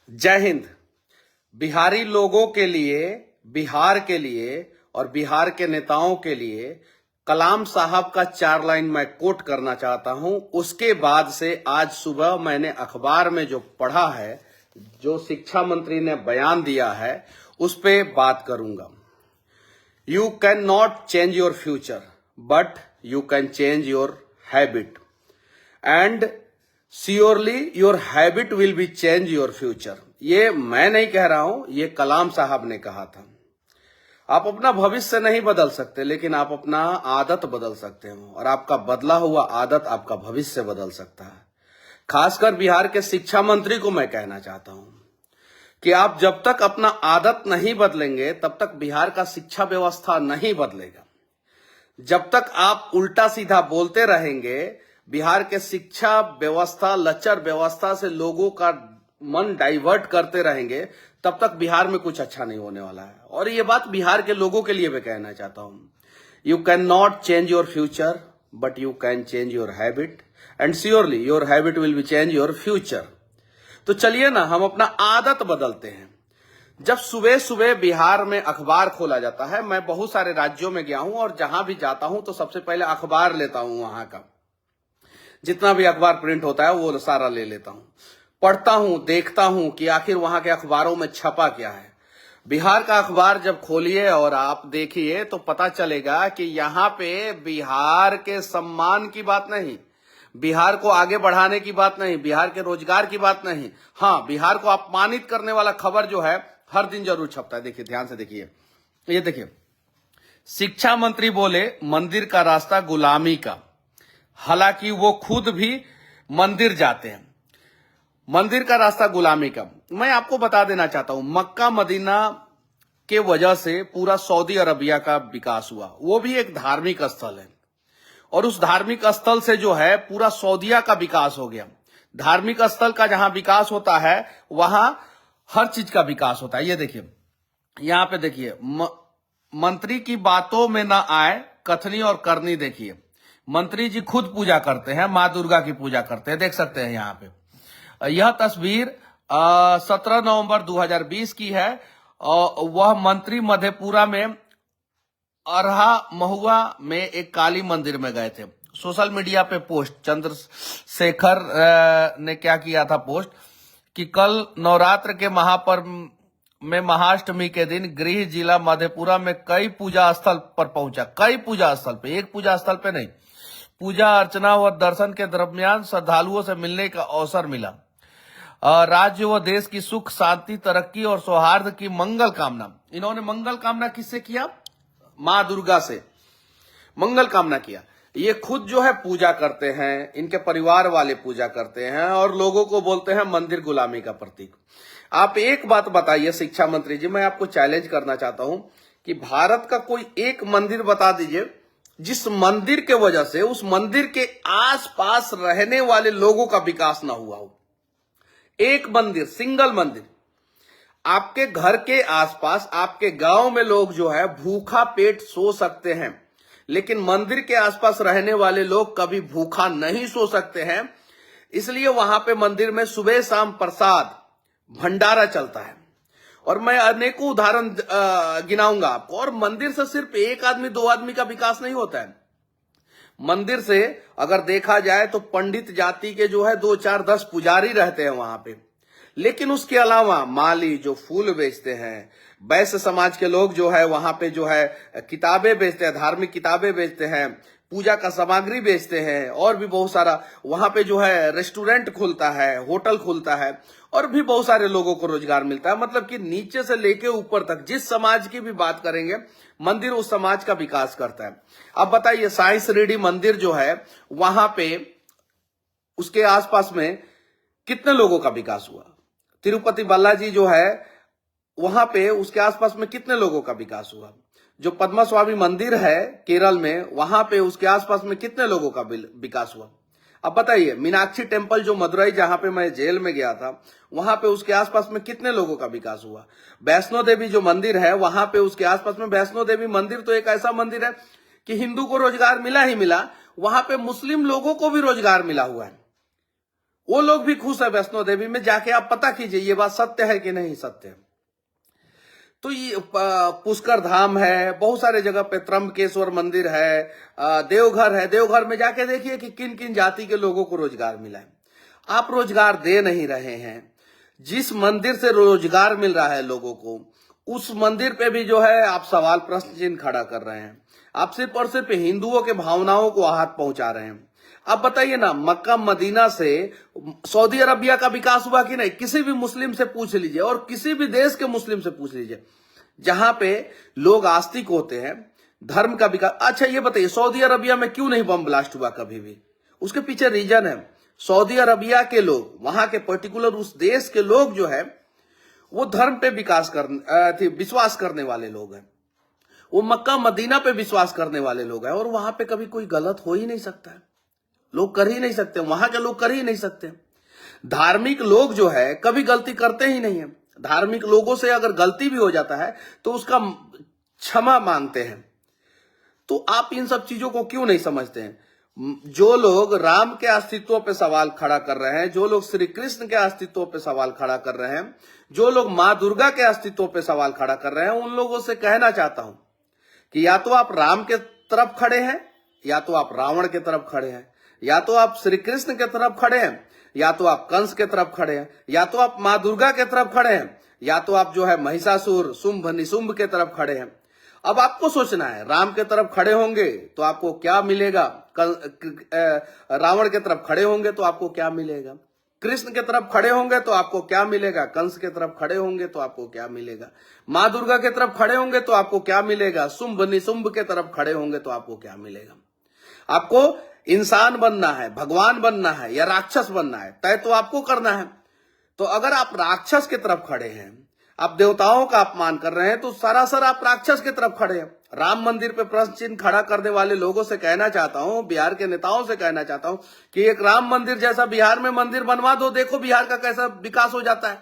जय हिंद। बिहारी लोगों के लिए, बिहार के लिए और बिहार के नेताओं के लिए कलाम साहब का 4 लाइन मैं कोट करना चाहता हूं। उसके बाद से आज सुबह मैंने अखबार में जो पढ़ा है, जो शिक्षा मंत्री ने बयान दिया है, उस पे बात करूंगा। You can not change your future but you can change your habit and surely your habit will be change your future. ये मैं नहीं कह रहा हूं, ये कलाम साहब ने कहा था। आप अपना भविष्य नहीं बदल सकते, लेकिन आप अपना आदत बदल सकते हो और आपका बदला हुआ आदत आपका भविष्य बदल सकता है। खासकर बिहार के शिक्षा मंत्री को मैं कहना चाहता हूं कि आप जब तक अपना आदत नहीं बदलेंगे तब तक बिहार का शिक्षा व्यवस्था नहीं बदलेगा। जब तक आप उल्टा सीधा बोलते रहेंगे, बिहार के शिक्षा व्यवस्था, लचर व्यवस्था से लोगों का मन डाइवर्ट करते रहेंगे, तब तक बिहार में कुछ अच्छा नहीं होने वाला है। और ये बात बिहार के लोगों के लिए मैं कहना चाहता हूं। You can not change your future but you can change your habit and surely your habit will be change your future. तो चलिए ना, हम अपना आदत बदलते हैं। जब सुबह सुबह बिहार में अखबार खोला जाता है, मैं बहुत सारे राज्यों में गया हूं और जहां भी जाता हूं तो सबसे पहले अखबार लेता हूं। वहां का जितना भी अखबार प्रिंट होता है वो सारा ले लेता हूं, पढ़ता हूं, देखता हूं कि आखिर वहां के अखबारों में छपा क्या है। बिहार का अखबार जब खोलिए और आप देखिए तो पता चलेगा कि यहां पे बिहार के सम्मान की बात नहीं, बिहार को आगे बढ़ाने की बात नहीं, बिहार के रोजगार की बात नहीं, हाँ, बिहार को अपमानित करने वाला खबर जो है हर दिन जरूर छपता है। देखिए, ध्यान से देखिए, ये देखिए, शिक्षा मंत्री बोले मंदिर का रास्ता गुलामी का, हालांकि वो खुद भी मंदिर जाते हैं। मंदिर का रास्ता गुलामी का। मैं आपको बता देना चाहता हूं, मक्का मदीना के वजह से पूरा सऊदी अरबिया का विकास हुआ। वो भी एक धार्मिक स्थल है और उस धार्मिक स्थल से जो है पूरा सऊदिया का विकास हो गया। धार्मिक स्थल का जहां विकास होता है वहां हर चीज का विकास होता है। ये देखिए, यहां पे देखिए, मंत्री की बातों में ना आए कथनी और करनी। देखिए, मंत्री जी खुद पूजा करते हैं, मां दुर्गा की पूजा करते हैं, देख सकते हैं यहां पे। यह तस्वीर 17 नवंबर 2020 की है और वह मंत्री मधेपुरा में अरहा महुआ में एक काली मंदिर में गए थे। सोशल मीडिया पे पोस्ट चंद्रशेखर ने क्या किया था पोस्ट कि कल नवरात्र के महापर्व में महाअष्टमी के दिन गृह जिला मधेपुरा में कई पूजा स्थल पर पहुंचा। कई पूजा स्थल पे, एक पूजा स्थल पे नहीं, पूजा अर्चना व दर्शन के दरमियान श्रद्धालुओं से मिलने का अवसर मिला। राज्य व देश की सुख, शांति, तरक्की और सौहार्द की मंगल कामना। इन्होंने मंगल कामना किससे किया? मां दुर्गा से मंगल कामना किया। ये खुद जो है पूजा करते हैं, इनके परिवार वाले पूजा करते हैं और लोगों को बोलते हैं मंदिर गुलामी का प्रतीक। आप एक बात बताइए शिक्षा मंत्री जी, मैं आपको चैलेंज करना चाहता हूं कि भारत का कोई एक मंदिर बता दीजिए जिस मंदिर के वजह से उस मंदिर के आसपास रहने वाले लोगों का विकास ना हुआ हो। एक मंदिर, सिंगल मंदिर। आपके घर के आसपास, आपके गांव में लोग जो है भूखा पेट सो सकते हैं, लेकिन मंदिर के आसपास रहने वाले लोग कभी भूखा नहीं सो सकते हैं। इसलिए वहां पे मंदिर में सुबह शाम प्रसाद भंडारा चलता है और मैं अनेकों उदाहरण गिनाऊंगा आपको। और मंदिर से सिर्फ एक आदमी, दो आदमी का विकास नहीं होता है। मंदिर से अगर देखा जाए तो पंडित जाति के जो है 2, 4, 10 पुजारी रहते हैं वहां पे, लेकिन उसके अलावा माली जो फूल बेचते हैं, वैश्य समाज के लोग जो है वहां पे जो है किताबें बेचते हैं, धार्मिक किताबें बेचते हैं, पूजा का सामग्री बेचते हैं और भी बहुत सारा वहां पे जो है रेस्टोरेंट खुलता है, होटल खुलता है और भी बहुत सारे लोगों को रोजगार मिलता है। मतलब कि नीचे से लेके ऊपर तक जिस समाज की भी बात करेंगे, मंदिर उस समाज का विकास करता है। अब बताइए, साइंस रेड्डी मंदिर जो है वहां पे उसके आसपास में कितने लोगों का विकास हुआ? तिरुपति बालाजी जो है वहां पे उसके आसपास में कितने लोगों का विकास हुआ? जो पद्मा स्वामी मंदिर है केरल में, वहां पे उसके आसपास में कितने लोगों का विकास हुआ? अब बताइए, मीनाक्षी टेम्पल जो मदुरई, जहां पे मैं जेल में गया था, वहां पे उसके आसपास में कितने लोगों का विकास हुआ? वैष्णो देवी जो मंदिर है वहां पे उसके आसपास में, वैष्णो देवी मंदिर तो एक ऐसा मंदिर है कि हिंदू को रोजगार मिला ही मिला, वहां पे मुस्लिम लोगों को भी रोजगार मिला हुआ है। वो लोग भी खुश है वैष्णो देवी में। जाके आप पता कीजिए ये बात सत्य है कि नहीं सत्य है। तो ये पुष्कर धाम है, बहुत सारे जगह पे त्र्यंबकेश्वर मंदिर है, देवघर है। देवघर में जाके देखिए कि किन किन जाति के लोगों को रोजगार मिला है। आप रोजगार दे नहीं रहे हैं। जिस मंदिर से रोजगार मिल रहा है लोगों को, उस मंदिर पे भी जो है आप सवाल प्रश्न चिन्ह खड़ा कर रहे हैं। आप सिर्फ और सिर्फ हिंदुओं के भावनाओं को आहत पहुंचा रहे हैं। आप बताइए ना, मक्का मदीना से सऊदी अरबिया का विकास हुआ कि नहीं? किसी भी मुस्लिम से पूछ लीजिए, और किसी भी देश के मुस्लिम से पूछ लीजिए जहां पे लोग आस्तिक होते हैं, धर्म का विकास। अच्छा ये बताइए, सऊदी अरबिया में क्यों नहीं बम ब्लास्ट हुआ कभी भी? उसके पीछे रीजन है, सऊदी अरबिया के लोग, वहां के पर्टिकुलर उस देश के लोग जो है वो धर्म पे विश्वास करने वाले लोग हैं। वो मक्का मदीना पे विश्वास करने वाले लोग हैं, और वहां पे कभी कोई गलत हो ही नहीं सकता है। लोग कर ही नहीं सकते, वहां के लोग कर ही नहीं सकते। धार्मिक लोग जो है कभी गलती करते ही नहीं है। धार्मिक लोगों से अगर गलती भी हो जाता है तो उसका क्षमा मांगते हैं। तो आप इन सब चीजों को क्यों नहीं समझते हैं? जो लोग राम के अस्तित्व पे सवाल खड़ा कर रहे हैं, जो लोग श्री कृष्ण के अस्तित्व पे सवाल खड़ा कर रहे हैं, जो लोग मां दुर्गा के अस्तित्व पे सवाल खड़ा कर रहे हैं, उन लोगों से कहना चाहता हूं कि या तो आप राम के तरफ खड़े हैं, या तो आप रावण के तरफ खड़े हैं, या तो आप श्री कृष्ण के तरफ खड़े हैं, या तो आप कंस के तरफ खड़े हैं, या तो आप मां दुर्गा के तरफ खड़े हैं, या तो आप जो है महिषासुर शुंभ निशुंभ के तरफ खड़े हैं। अब आपको सोचना है, राम के तरफ खड़े होंगे तो आपको क्या मिलेगा, रावण के तरफ खड़े होंगे तो आपको क्या मिलेगा, कृष्ण के तरफ खड़े होंगे तो आपको क्या मिलेगा, कंस के तरफ खड़े होंगे तो आपको क्या मिलेगा, मां दुर्गा के तरफ खड़े होंगे तो आपको क्या मिलेगा, शुंभ निशुंभ के तरफ खड़े होंगे तो आपको क्या मिलेगा। आपको इंसान बनना है, भगवान बनना है, या राक्षस बनना है, तय तो आपको करना है। तो अगर आप राक्षस की तरफ खड़े हैं, आप देवताओं का अपमान कर रहे हैं, तो सरासर आप राक्षस की तरफ खड़े हैं। राम मंदिर पे प्रश्न चिन्ह खड़ा करने वाले लोगों से कहना चाहता हूं, बिहार के नेताओं से कहना चाहता हूं कि एक राम मंदिर जैसा बिहार में मंदिर बनवा दो, देखो बिहार का कैसा विकास हो जाता है,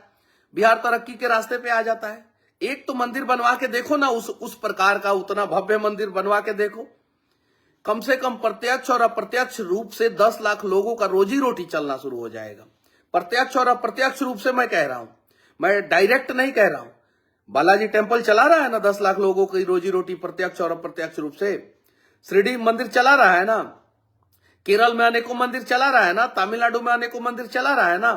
बिहार तरक्की के रास्ते पे आ जाता है। एक तो मंदिर बनवा के देखो ना, उस प्रकार का उतना भव्य मंदिर बनवा के देखो। कम से कम प्रत्यक्ष और अप्रत्यक्ष रूप से 10 लाख लोगों का रोजी रोटी चलना शुरू हो जाएगा। प्रत्यक्ष और अप्रत्यक्ष रूप से मैं कह रहा हूं, मैं डायरेक्ट नहीं कह रहा हूं। बालाजी टेम्पल चला रहा है ना 10 लाख लोगों की रोजी रोटी प्रत्यक्ष और अप्रत्यक्ष रूप से। शिरडी मंदिर चला रहा है ना, केरल में अनेकों मंदिर चला रहा है ना, तमिलनाडु में अनेकों मंदिर चला रहा है ना,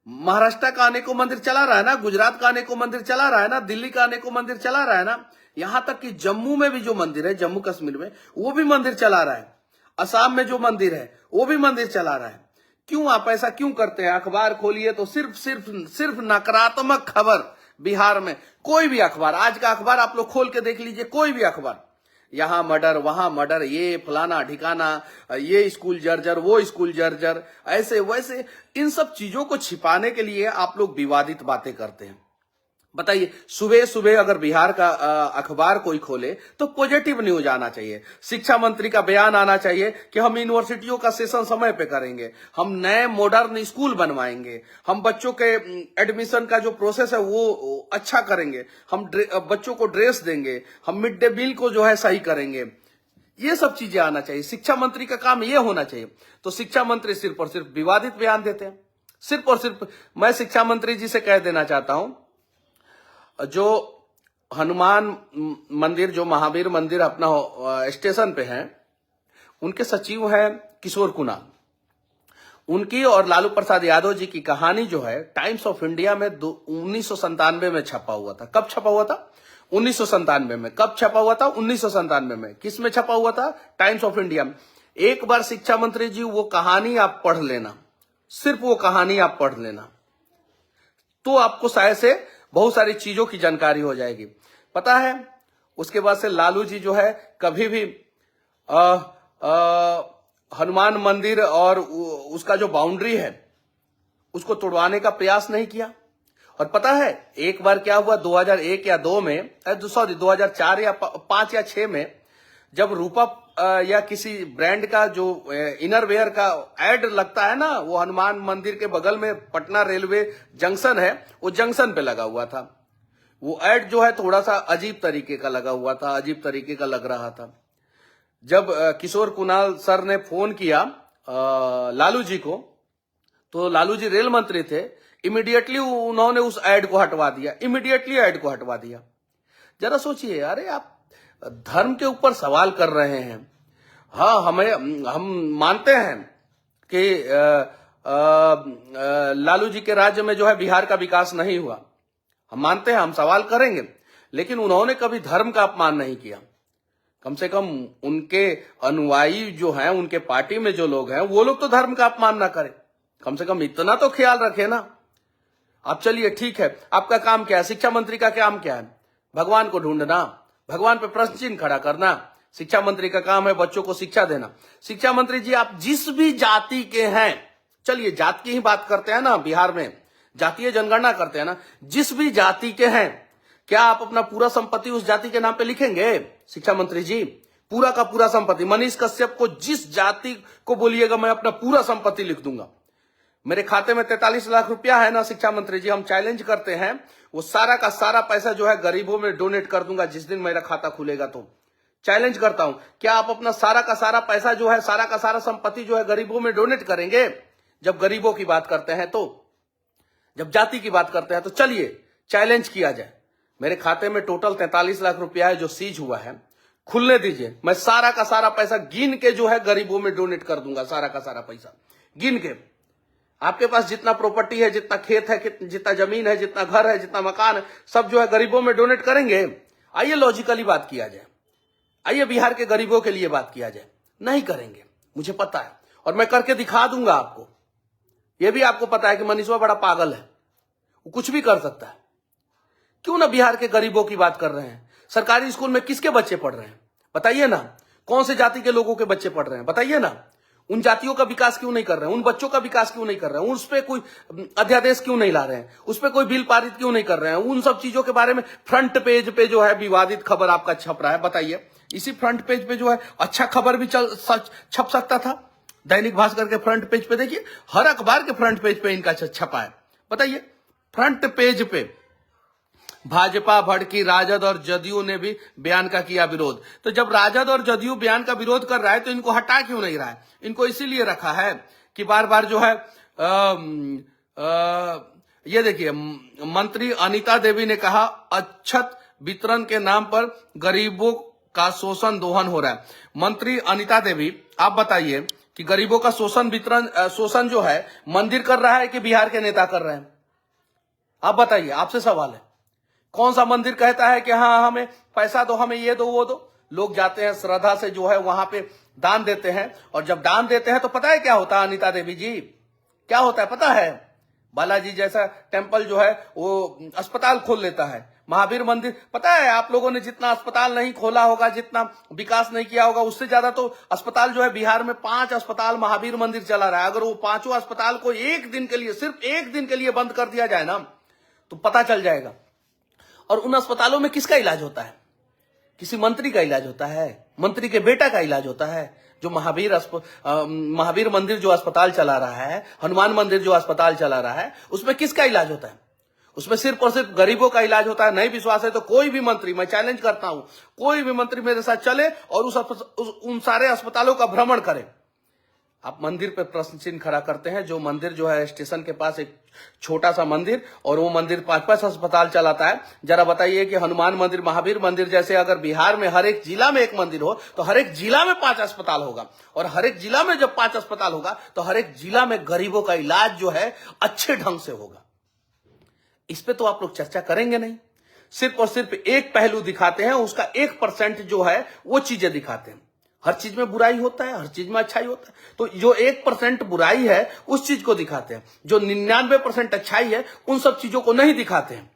महाराष्ट्र का अनेकों मंदिर चला रहा है ना, गुजरात का अनेकों मंदिर चला रहा है ना, दिल्ली का अनेकों मंदिर चला रहा है ना, यहां तक कि जम्मू में भी जो मंदिर है, जम्मू कश्मीर में, वो भी मंदिर चला रहा है। असम में जो मंदिर है वो भी मंदिर चला रहा है। क्यों आप ऐसा क्यों करते हैं? अखबार खोलिए तो सिर्फ नकारात्मक खबर। बिहार में कोई भी अखबार, आज का अखबार आप लोग खोल के देख लीजिए, कोई भी अखबार, यहां मर्डर वहां मर्डर, ये फलाना ठिकाना, ये स्कूल जर्जर, वो स्कूल जर्जर, ऐसे वैसे। इन सब चीजों को छिपाने के लिए आप लोग विवादित बातें करते हैं। बताइए, सुबह सुबह अगर बिहार का अखबार कोई खोले तो पॉजिटिव न्यूज आना चाहिए। शिक्षा मंत्री का बयान आना चाहिए कि हम यूनिवर्सिटियों का सेशन समय पे करेंगे, हम नए मॉडर्न स्कूल बनवाएंगे, हम बच्चों के एडमिशन का जो प्रोसेस है वो अच्छा करेंगे, हम बच्चों को ड्रेस देंगे, हम मिड डे मील को जो है सही करेंगे। ये सब चीजें आना चाहिए। शिक्षा मंत्री का काम ये होना चाहिए। तो शिक्षा मंत्री सिर्फ और सिर्फ विवादित बयान देते हैं। सिर्फ और सिर्फ मैं शिक्षा मंत्री जी से कह देना चाहता हूं, जो हनुमान मंदिर, जो महावीर मंदिर अपना स्टेशन पे है, उनके सचिव हैं किशोर कुणाल। उनकी और लालू प्रसाद यादव जी की कहानी जो है टाइम्स ऑफ इंडिया में 1997 में छपा हुआ था। कब छपा हुआ था? 1997 में। कब छपा हुआ था? 1997 में। किस में छपा हुआ था? टाइम्स ऑफ इंडिया में। एक बार शिक्षा मंत्री जी वो कहानी आप पढ़ लेना, सिर्फ वो कहानी आप पढ़ लेना, तो आपको शायद से बहुत सारी चीजों की जानकारी हो जाएगी। पता है, उसके बाद से लालू जी जो है कभी भी हनुमान मंदिर और उसका जो बाउंड्री है उसको तोड़वाने का प्रयास नहीं किया। और पता है एक बार क्या हुआ, 2001 या 2 में, सॉरी 2004 या 5 या 6 में, जब रूपा या किसी ब्रांड का जो इनरवेयर का एड लगता है ना, वो हनुमान मंदिर के बगल में पटना रेलवे जंक्शन है, वो जंक्शन पे लगा हुआ था। वो एड जो है थोड़ा सा अजीब तरीके का लगा हुआ था, अजीब तरीके का लग रहा था। जब किशोर कुणाल सर ने फोन किया लालू जी को, तो लालू जी रेल मंत्री थे, इमीडिएटली उन्होंने उस ऐड को हटवा दिया, इमीडिएटली ऐड को हटवा दिया। जरा सोचिए, अरे आप धर्म के ऊपर सवाल कर रहे हैं। हाँ, हम मानते हैं कि लालू जी के राज्य में जो है बिहार का विकास नहीं हुआ, हम मानते हैं, हम सवाल करेंगे, लेकिन उन्होंने कभी धर्म का अपमान नहीं किया। कम से कम उनके अनुयायी जो हैं, उनके पार्टी में जो लोग हैं, वो लोग तो धर्म का अपमान ना करें, कम से कम इतना तो ख्याल रखें ना। अब चलिए ठीक है, आपका काम क्या है? शिक्षा मंत्री का काम क्या है? भगवान को ढूंढना, भगवान पे प्रश्न चिन्ह खड़ा करना। शिक्षा मंत्री का काम है बच्चों को शिक्षा देना। शिक्षा मंत्री जी, आप जिस भी जाति के हैं, चलिए जात की ही बात करते हैं ना, बिहार में जातीय जनगणना करते हैं ना, जिस भी जाति के हैं, क्या आप अपना पूरा संपत्ति उस जाति के नाम पे लिखेंगे? शिक्षा मंत्री जी, पूरा का पूरा संपत्ति, मनीष कश्यप को जिस जाति को बोलिएगा मैं अपना पूरा संपत्ति लिख दूंगा। मेरे खाते में 43 लाख रुपया है ना शिक्षा मंत्री जी, हम चैलेंज करते हैं, वो सारा का सारा पैसा जो है गरीबों में डोनेट कर दूंगा जिस दिन मेरा खाता खुलेगा। तो चैलेंज करता हूं, क्या आप अपना सारा का सारा पैसा जो है, सारा का सारा संपत्ति जो है गरीबों में डोनेट करेंगे? जब गरीबों की बात करते हैं, तो जब जाति की बात करते हैं, तो चलिए चैलेंज किया जाए। मेरे खाते में टोटल 43 लाख रुपया है जो सीज हुआ है, खुलने दीजिए, मैं सारा का सारा पैसा गिन के जो है गरीबों में डोनेट कर दूंगा, सारा का सारा पैसा गिन के। आपके पास जितना प्रॉपर्टी है, जितना खेत है, जितना जमीन है, जितना घर है, जितना मकान है, सब जो है गरीबों में डोनेट करेंगे? आइए लॉजिकली बात किया जाए, आइए बिहार के गरीबों के लिए बात किया जाए। नहीं करेंगे, मुझे पता है, और मैं करके दिखा दूंगा आपको। यह भी आपको पता है कि मनीषवा बड़ा पागल है, वो कुछ भी कर सकता है। क्यों ना बिहार के गरीबों की बात कर रहे हैं? सरकारी स्कूल में किसके बच्चे पढ़ रहे हैं बताइए ना? कौन से जाति के लोगों के बच्चे पढ़ रहे हैं बताइए ना? उन जातियों का विकास क्यों नहीं कर रहे हैं? उन बच्चों का विकास क्यों नहीं कर रहे हैं? उस पर कोई अध्यादेश क्यों नहीं ला रहे हैं? उस पर कोई बिल पारित क्यों नहीं कर रहे हैं? उन सब चीजों के बारे में फ्रंट पेज पे जो है विवादित खबर आपका छप रहा है। बताइए, इसी फ्रंट पेज पे जो है अच्छा खबर भी छप सकता था। दैनिक भास्कर के फ्रंट पेज पे देखिए, हर अखबार के फ्रंट पेज पे इनका छपा है। बताइए, फ्रंट पेज पे भाजपा भड़की, राजद और जदयू ने भी बयान का किया विरोध। तो जब राजद और जदयू बयान का विरोध कर रहा है, तो इनको हटा क्यों नहीं रहा है? इनको इसीलिए रखा है कि बार बार जो है ये देखिए, मंत्री अनीता देवी ने कहा अक्षत वितरण के नाम पर गरीबों का शोषण दोहन हो रहा है। मंत्री अनीता देवी, आप बताइए कि गरीबों का शोषण जो है मंदिर कर रहा है कि बिहार के नेता कर रहे हैं? आप बताइए, आपसे सवाल है। कौन सा मंदिर कहता है कि हाँ हमें पैसा दो, हमें ये दो वो दो? लोग जाते हैं श्रद्धा से जो है वहां पे दान देते हैं, और जब दान देते हैं तो पता है क्या होता है अनीता देवी जी? क्या होता है पता है? बालाजी जैसा टेम्पल जो है वो अस्पताल खोल लेता है। महावीर मंदिर, पता है आप लोगों ने जितना अस्पताल नहीं खोला होगा, जितना विकास नहीं किया होगा, उससे ज्यादा तो अस्पताल जो है बिहार में 5 अस्पताल महावीर मंदिर चला रहा है। अगर वो 5 अस्पताल को एक दिन के लिए, सिर्फ एक दिन के लिए बंद कर दिया जाए ना, तो पता चल जाएगा। और उन अस्पतालों में किसका इलाज होता है? किसी मंत्री का इलाज होता है, मंत्री के बेटा का इलाज होता है। जो महावीर मंदिर जो अस्पताल चला रहा है, हनुमान मंदिर जो अस्पताल चला रहा है, उसमें किसका इलाज होता है? उसमें सिर्फ और सिर्फ गरीबों का इलाज होता है। नहीं विश्वास है तो कोई भी मंत्री, मैं चैलेंज करता हूं, कोई भी मंत्री मेरे साथ चले और उन सारे अस्पतालों का भ्रमण करे। आप मंदिर पे प्रश्न चिन्ह खड़ा करते हैं। जो मंदिर जो है स्टेशन के पास एक छोटा सा मंदिर, और वो मंदिर 5-5 अस्पताल चलाता है। जरा बताइए कि हनुमान मंदिर, महावीर मंदिर जैसे अगर बिहार में हर एक जिला में एक मंदिर हो, तो हर एक जिला में 5 अस्पताल होगा, और हर एक जिला में जब 5 अस्पताल होगा तो हर एक जिला में गरीबों का इलाज जो है अच्छे ढंग से होगा। इस पे तो आप लोग चर्चा करेंगे नहीं, सिर्फ और सिर्फ एक पहलू दिखाते हैं, उसका 1% जो है वो चीजें दिखाते हैं। हर चीज में बुराई होता है, हर चीज में अच्छाई होता है, तो जो 1% बुराई है उस चीज को दिखाते हैं। जो 99% अच्छाई है उन सब चीजों को नहीं दिखाते हैं।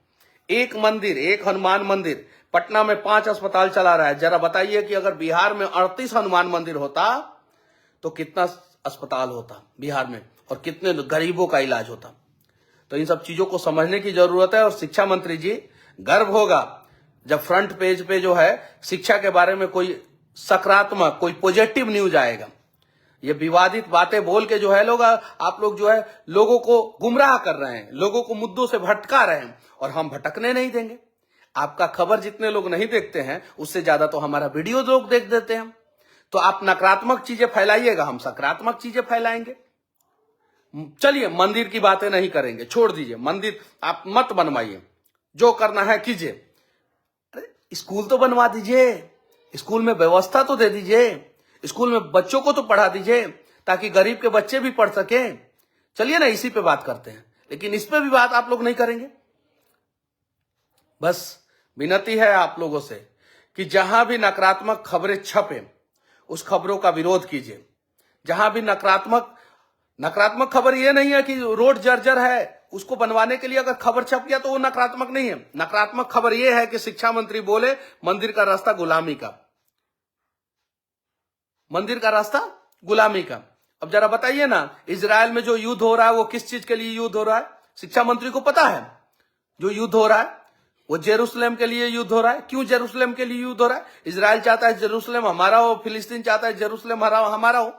एक मंदिर, एक हनुमान मंदिर पटना में 5 अस्पताल चला रहा है। जरा बताइए कि अगर बिहार में 38 हनुमान मंदिर होता तो कितना अस्पताल होता बिहार में, और कितने गरीबों का इलाज होता। तो इन सब चीजों को समझने की जरूरत है। और शिक्षा मंत्री जी, गर्व होगा जब फ्रंट पेज पे जो है शिक्षा के बारे में कोई सकारात्मक, कोई पॉजिटिव न्यूज आएगा। ये विवादित बातें बोल के जो है आप लोग जो है लोगों को गुमराह कर रहे हैं, लोगों को मुद्दों से भटका रहे हैं, और हम भटकने नहीं देंगे। आपका खबर जितने लोग नहीं देखते हैं उससे ज्यादा तो हमारा वीडियो लोग देख देते हैं। तो आप नकारात्मक चीजें फैलाइएगा, हम सकारात्मक चीजें फैलाएंगे। चलिए मंदिर की बातें नहीं करेंगे, छोड़ दीजिए, मंदिर आप मत बनवाइए, जो करना है कीजिए। अरे स्कूल तो बनवा दीजिए, स्कूल में व्यवस्था तो दे दीजिए, स्कूल में बच्चों को तो पढ़ा दीजिए ताकि गरीब के बच्चे भी पढ़ सके। चलिए ना इसी पे बात करते हैं, लेकिन इस पे भी बात आप लोग नहीं करेंगे। बस विनती है आप लोगों से कि जहां भी नकारात्मक खबरें छपे उस खबरों का विरोध कीजिए। जहां भी नकारात्मक खबर ये नहीं है कि रोड जर्जर है उसको बनवाने के लिए अगर खबर छप गया तो वो नकारात्मक नहीं है। नकारात्मक खबर ये है कि शिक्षा मंत्री बोले मंदिर का रास्ता गुलामी का, मंदिर का रास्ता गुलामी का। अब जरा बताइए ना, इजराइल में जो युद्ध हो रहा है वो किस चीज के लिए युद्ध हो रहा है? शिक्षा मंत्री को पता है जो युद्ध हो रहा है वो जेरूसलेम के लिए युद्ध हो रहा है। क्यों जेरूसलेम के लिए युद्ध हो रहा है? इजराइल चाहता है जेरूसलेम हमारा हो, फिलिस्तीन चाहता है जेरूसलेम हमारा हो,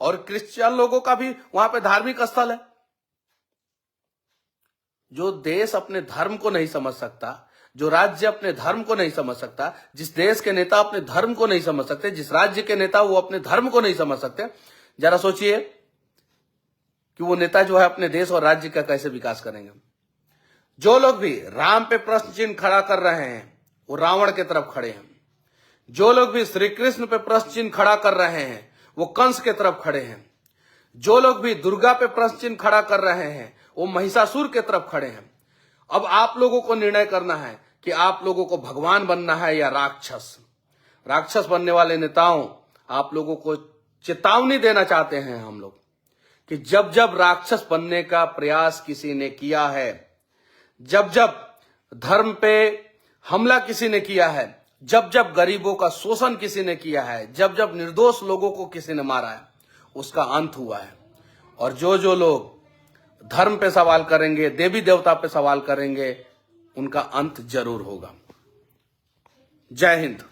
और क्रिश्चियन लोगों का भी वहां पे धार्मिक स्थल है। जो देश अपने धर्म को नहीं समझ सकता, जो राज्य अपने धर्म को नहीं समझ सकता, जिस देश के नेता अपने धर्म को नहीं समझ सकते, जिस राज्य के नेता वो अपने धर्म को नहीं समझ सकते, जरा सोचिए कि वो नेता जो है अपने देश और राज्य का कैसे विकास करेंगे। जो लोग भी राम पे प्रश्न चिन्ह खड़ा कर रहे हैं वो रावण के तरफ खड़े हैं। जो लोग भी श्री कृष्ण पे प्रश्न चिन्ह खड़ा कर रहे हैं वो कंस के तरफ खड़े हैं। जो लोग भी दुर्गा पे प्रश्न चिन्ह खड़ा कर रहे हैं वो महिषासुर के तरफ खड़े हैं। अब आप लोगों को निर्णय करना है कि आप लोगों को भगवान बनना है या राक्षस। राक्षस बनने वाले नेताओं, आप लोगों को चेतावनी देना चाहते हैं हम लोग कि जब जब राक्षस बनने का प्रयास किसी ने किया है, जब जब धर्म पे हमला किसी ने किया है, जब जब गरीबों का शोषण किसी ने किया है, जब जब निर्दोष लोगों को किसी ने मारा है, उसका अंत हुआ है। और जो लोग धर्म पे सवाल करेंगे, देवी देवता पे सवाल करेंगे, उनका अंत जरूर होगा। जय हिंद।